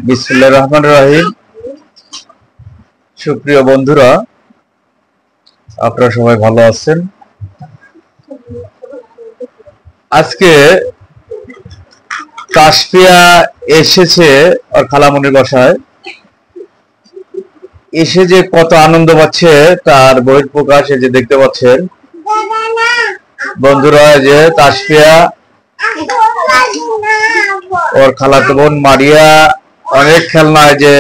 বিসমিল্লাহির রহমানির রহিম। সুপ্রিয় বন্ধুরা, আপনারা সবাই ভালো আছেন? আজকে তাসফিয়া এসেছে ওর খালামনির বাসায়। এসে যে কত আনন্দ পাচ্ছে তার বহিঃপ্রকাশ এই যে দেখতে পাচ্ছেন বন্ধুরা। যে তাসফিয়া ওর খালাতো বোন মারিয়া অনেক খেলনা যে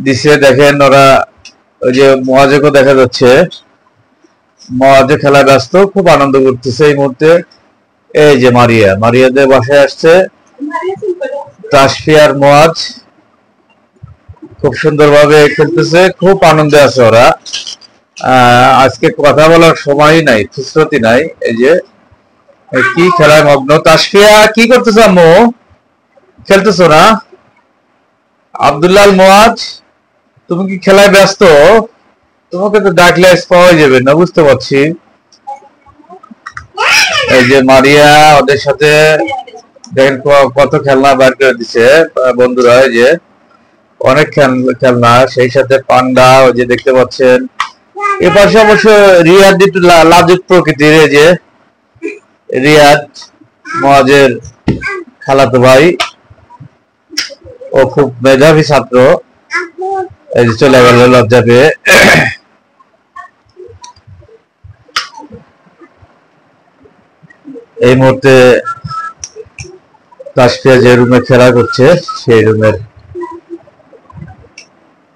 দিছে, দেখেন ওরা ওই যে মহাজেকে দেখা যাচ্ছে, মহাজে খেলায় ব্যস্ত, খুব আনন্দ করতেছে এই মুহূর্তে। এই যে মারিয়াদের বাসায় আসছে তাসফিয়ার মহাজ, খুব সুন্দরভাবে খেলতেছে, খুব আনন্দে আছে ওরা। আজকে কথা বলার সময়ই নাই, ফুসরতি নাই। এই যে কি খেলায় মগ্ন। তাসফিয়া কি করতেছ আম্মু? খেলতেছো না? আব্দুল্লাহ মুয়াজ, তুমি কি খেলায় ব্যস্ত? তোমাকে তো ডাকলে পাওয়া যাবে না, বুঝতে পারছি। এই যে মারিয়া ওদের সাথে দেখেন কত খেলনা বের করে দিচ্ছে বন্ধুরা। এই যে অনেক খেলনা, সেই সাথে পান্ডা ওই যে দেখতে পাচ্ছেন। এ পাশে অবশ্য রিয়াদ একটু লাজুক প্রকৃতির। এই যে রিয়াদ মুয়াজের খালাতো ভাই, ও খুব মেধাবী ছাত্র। এই যে চলে গেল লজ্জা পেয়ে। এই মুহূর্তে তাসফিয়া যে রুমে খেলা করছে সেই রুমের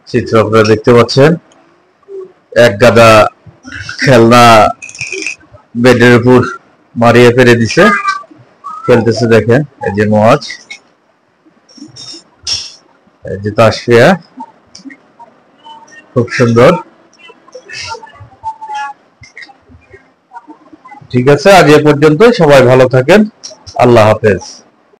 চিত্র আপনারা দেখতে পাচ্ছেন। এক গাদা খেলনা বেডের উপর মারিয়ে ফেলে দিছে, খেলতেছে দেখেন। এই যে মুয়াজ, এই যে তাসফিয়া, খুব সুন্দর। ঠিক আছে, আজ এ পর্যন্ত। সবাই ভালো থাকেন, আল্লাহ হাফেজ।